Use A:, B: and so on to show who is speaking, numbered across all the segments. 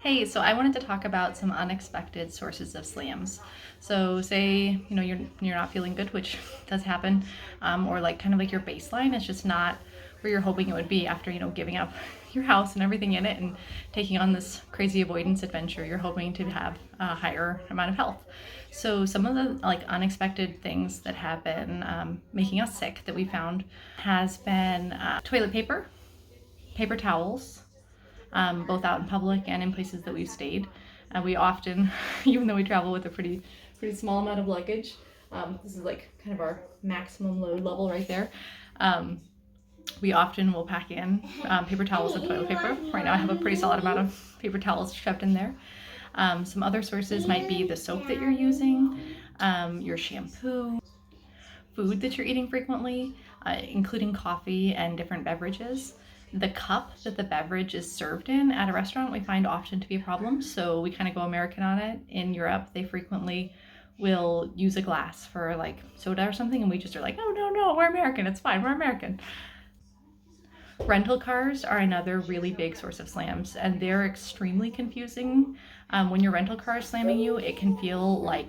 A: Hey, so I wanted to talk about some unexpected sources of slams. So say, you're not feeling good, which does happen, or like kind of like your baseline is just not where you're hoping it would be after, giving up your house and everything in it and taking on this crazy avoidance adventure. You're hoping to have a higher amount of health. So some of the like unexpected things that have been making us sick that we found has been toilet paper, paper towels, both out in public and in places that we've stayed. We often, even though we travel with a pretty small amount of luggage, this is like kind of our maximum load level right there. We often will pack in paper towels and toilet paper. Right now I have a pretty solid amount of paper towels shoved in there. Some other sources might be the soap that you're using, your shampoo, food that you're eating frequently, including coffee and different beverages. The cup that the beverage is served in at a restaurant we find often to be a problem, so we kind of go American on it. In Europe, they frequently will use a glass for like soda or something, and we just are like, oh no, we're American, it's fine, we're American. Rental cars are another really big source of slams, and they're extremely confusing. When your rental car is slamming you, it can feel like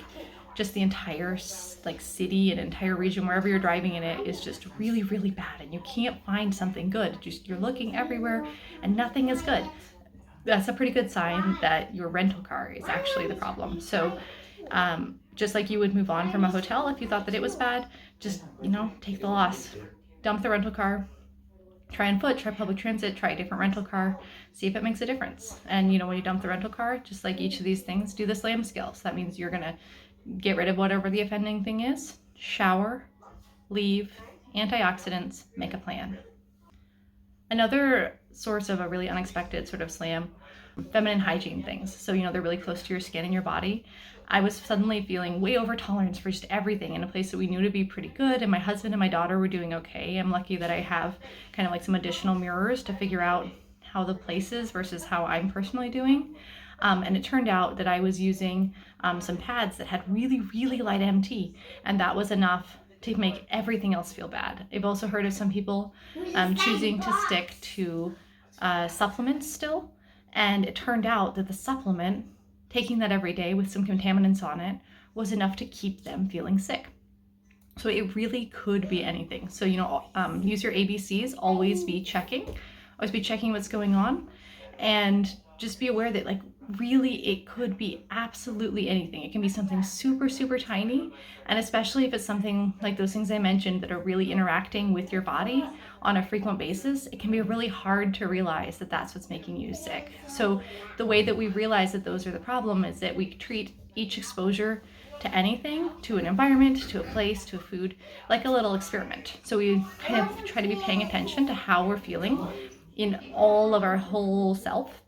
A: just the entire like city and entire region wherever you're driving in it is just really bad, and you can't find something good. Just you're looking everywhere and nothing is good. That's a pretty good sign that your rental car is actually the problem. So just like you would move on from a hotel if you thought that it was bad, just take the loss, dump the rental car, try on foot, try public transit, try a different rental car, see if it makes a difference. And when you dump the rental car, just like each of these things, do the slam scale. So that means you're gonna get rid of whatever the offending thing is, shower, leave, antioxidants, make a plan. Another source of a really unexpected sort of slam, feminine hygiene things. So, they're really close to your skin and your body. I was suddenly feeling way over tolerance for just everything in a place that we knew to be pretty good. And my husband and my daughter were doing okay. I'm lucky that I have kind of like some additional mirrors to figure out how the place is versus how I'm personally doing. And it turned out that I was using some pads that had really light MT, and that was enough to make everything else feel bad. I've also heard of some people choosing to stick to supplements still, and it turned out that the supplement, taking that every day with some contaminants on it, was enough to keep them feeling sick. So it really could be anything. So, use your ABCs, always be checking what's going on, and just be aware that really it could be absolutely anything. It can be something super tiny, and especially if it's something like those things I mentioned that are really interacting with your body on a frequent basis, it can be really hard to realize that that's what's making you sick. So the way that we realize that those are the problem is that we treat each exposure to anything, to an environment, to a place, to a food, like a little experiment. So we kind of try to be paying attention to how we're feeling in all of our whole self,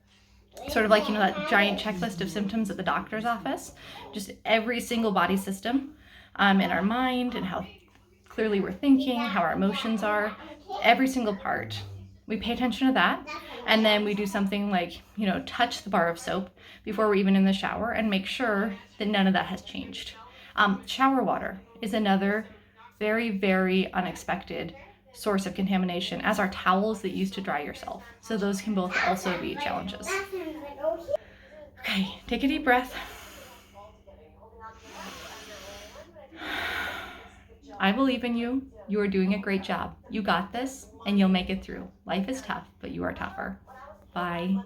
A: sort of like that giant checklist of symptoms at the doctor's office, just every single body system in our mind, and how clearly we're thinking, how our emotions are, every single part. We pay attention to that, and then we do something like touch the bar of soap before we're even in the shower and make sure that none of that has changed. Shower water is another very unexpected source of contamination, as are towels that you use to dry yourself. So those can both also be challenges. Okay, take a deep breath. I believe in you. You are doing a great job. You got this, and you'll make it through. Life is tough, but you are tougher. Bye.